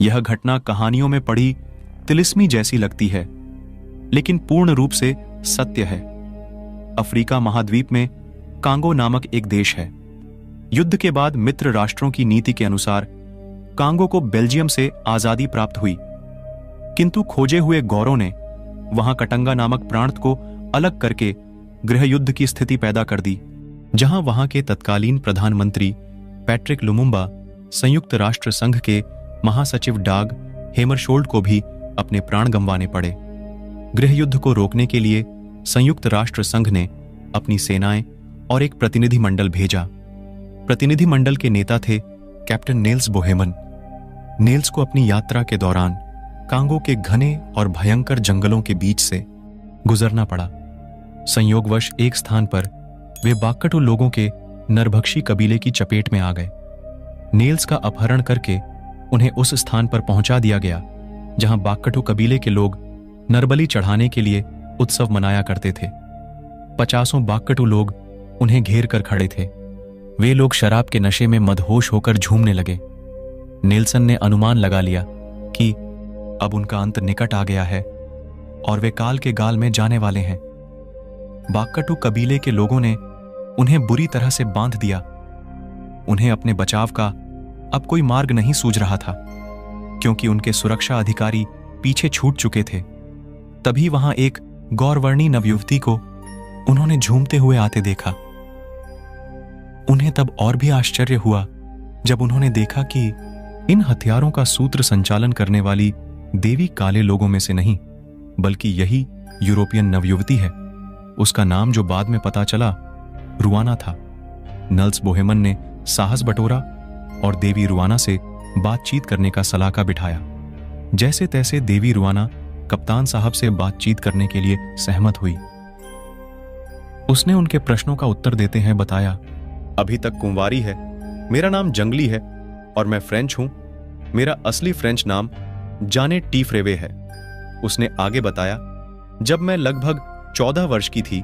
यह घटना कहानियों में पढ़ी तिलिस्मी जैसी लगती है, लेकिन पूर्ण रूप से सत्य है। अफ्रीका महाद्वीप में कांगो नामक एक देश है। युद्ध के बाद मित्र राष्ट्रों की नीति के अनुसार कांगो को बेल्जियम से आजादी प्राप्त हुई, किंतु खोजे हुए गौरों ने वहां कटंगा नामक प्रांत को अलग करके गृह युद्ध की स्थिति पैदा कर दी, जहां वहां के तत्कालीन प्रधानमंत्री पैट्रिक लुमुम्बा संयुक्त राष्ट्र संघ के महासचिव डाग हेमरशोल्ड को भी अपने प्राण गंवाने पड़े। गृह युद्ध को रोकने के लिए संयुक्त राष्ट्र संघ ने अपनी सेनाएं और एक प्रतिनिधि मंडल भेजा। प्रतिनिधि मंडल के नेता थे कैप्टन नेल्स बोहेमन। नेल्स को अपनी यात्रा के दौरान कांगो के घने और भयंकर जंगलों के बीच से गुजरना पड़ा। संयोगवश एक स्थान पर वे बाक्कटू लोगों के नरभक्षी कबीले की चपेट में आ गए। नेल्स का अपहरण करके उन्हें उस स्थान पर पहुंचा दिया गया जहां बाक्कटू कबीले के लोग नरबली चढ़ाने के लिए उत्सव मनाया करते थे। 50 बाक्कटू लोग उन्हें घेर कर खड़े थे। वे लोग शराब के नशे में मदहोश होकर झूमने लगे। नेल्सन ने अनुमान लगा लिया कि अब उनका अंत निकट आ गया है और वे काल के गाल में जाने वाले हैं। बाक्कटू कबीले के लोगों ने उन्हें बुरी तरह से बांध दिया। उन्हें अपने बचाव का अब कोई मार्ग नहीं सूझ रहा था, क्योंकि उनके सुरक्षा अधिकारी पीछे छूट चुके थे। तभी वहां एक गौरवर्णी नवयुवती को उन्होंने झूमते हुए आते देखा। उन्हें तब और भी आश्चर्य हुआ जब उन्होंने देखा कि इन हथियारों का सूत्र संचालन करने वाली देवी काले लोगों में से नहीं, बल्कि यही यूरोपियन नवयुवती है। उसका नाम, जो बाद में पता चला, रुआना था। नल्स बोहेमन ने साहस बटोरा और देवी रुआना से बातचीत करने का सलाका बिठाया। जैसे तैसे देवी रुआना कप्तान साहब से बातचीत करने के लिए सहमत हुई। उसने उनके प्रश्नों का उत्तर देते हैं बताया, अभी तक कुंवारी है, मेरा नाम जंगली है और मैं फ्रेंच हूं। मेरा असली फ्रेंच नाम जाने टी फ्रेवे है। उसने आगे बताया, जब मैं लगभग 14 वर्ष की थी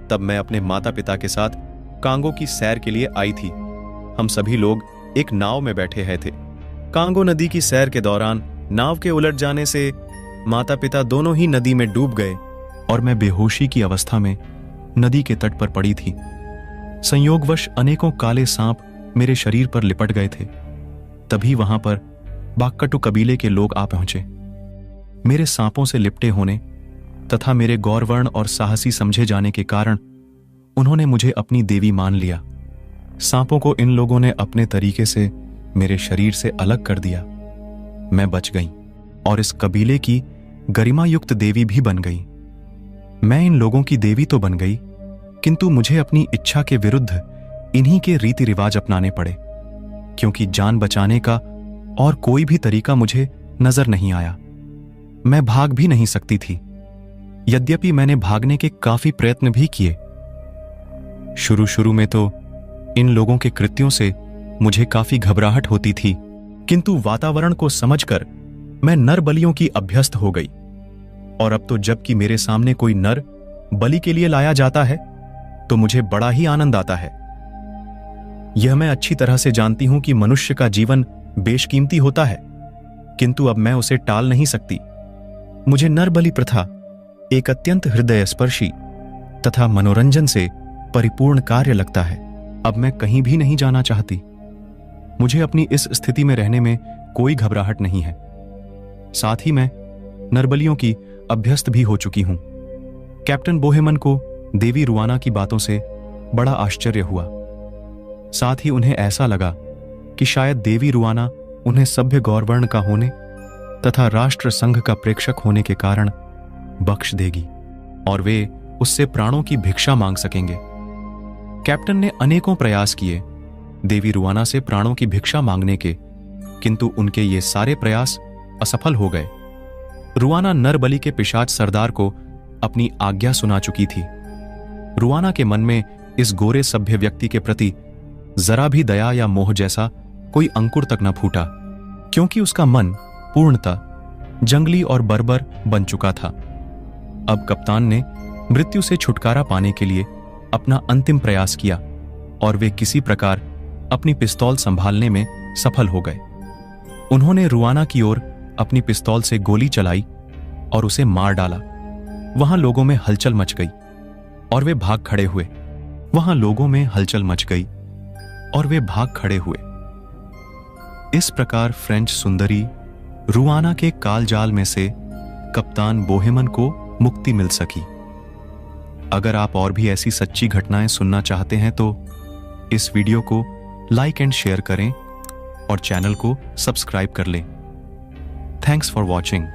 तब मैं अपने माता पिता के साथ कांगो की सैर के लिए आई थी। हम सभी लोग एक नाव में बैठे हैं थे। कांगो नदी की सैर के दौरान नाव के उलट जाने से माता पिता दोनों ही नदी में डूब गए और मैं बेहोशी की अवस्था में नदी के तट पर पड़ी थी। संयोगवश अनेकों काले सांप मेरे शरीर पर लिपट गए थे। तभी वहां पर बाक्कटू कबीले के लोग आ पहुंचे। मेरे सांपों से लिपटे होने तथा मेरे गौरवर्ण और साहसी समझे जाने के कारण उन्होंने मुझे अपनी देवी मान लिया। सांपों को इन लोगों ने अपने तरीके से मेरे शरीर से अलग कर दिया। मैं बच गई और इस कबीले की गरिमायुक्त देवी भी बन गई। मैं इन लोगों की देवी तो बन गई, किंतु मुझे अपनी इच्छा के विरुद्ध इन्हीं के रीति रिवाज अपनाने पड़े, क्योंकि जान बचाने का और कोई भी तरीका मुझे नजर नहीं आया। मैं भाग भी नहीं सकती थी, यद्यपि मैंने भागने के काफी प्रयत्न भी किए। शुरू शुरू में तो इन लोगों के कृत्यों से मुझे काफी घबराहट होती थी, किंतु वातावरण को समझकर मैं नर बलियों की अभ्यस्त हो गई। और अब तो जबकि मेरे सामने कोई नर बलि के लिए लाया जाता है तो मुझे बड़ा ही आनंद आता है। यह मैं अच्छी तरह से जानती हूं कि मनुष्य का जीवन बेशकीमती होता है, किंतु अब मैं उसे टाल नहीं सकती। मुझे नर बलि प्रथा एक अत्यंत हृदयस्पर्शी तथा मनोरंजन से परिपूर्ण कार्य लगता है। अब मैं कहीं भी नहीं जाना चाहती। मुझे अपनी इस स्थिति में रहने में कोई घबराहट नहीं है। साथ ही मैं नरबलियों की अभ्यस्त भी हो चुकी हूं। कैप्टन बोहेमन को देवी रुआना की बातों से बड़ा आश्चर्य हुआ। साथ ही उन्हें ऐसा लगा कि शायद देवी रुआना उन्हें सभ्य गौरवर्ण का होने तथा राष्ट्र संघ का प्रेक्षक होने के कारण बख्श देगी और वे उससे प्राणों की भिक्षा मांग सकेंगे। कैप्टन ने अनेकों प्रयास किए देवी रुआना से प्राणों की भिक्षा मांगने के, किंतु उनके ये सारे प्रयास असफल हो गए। रुआना नरबली के पिशाच सरदार को अपनी आज्ञा सुना चुकी थी। रुआना के मन में इस गोरे सभ्य व्यक्ति के प्रति जरा भी दया या मोह जैसा कोई अंकुर तक न फूटा, क्योंकि उसका मन पूर्णतः जंगली और बर्बर बन चुका था। अब कप्तान ने मृत्यु से छुटकारा पाने के लिए अपना अंतिम प्रयास किया और वे किसी प्रकार अपनी पिस्तौल संभालने में सफल हो गए। उन्होंने रुआना की ओर अपनी पिस्तौल से गोली चलाई और उसे मार डाला। वहां लोगों में हलचल मच गई और वे भाग खड़े हुए। वहां लोगों में हलचल मच गई और वे भाग खड़े हुए। इस प्रकार फ्रेंच सुंदरी रुआना के कालजाल में से कप्तान बोहेमन को मुक्ति मिल सकी। अगर आप और भी ऐसी सच्ची घटनाएं सुनना चाहते हैं तो इस वीडियो को लाइक एंड शेयर करें और चैनल को सब्सक्राइब कर लें। Thanks for watching.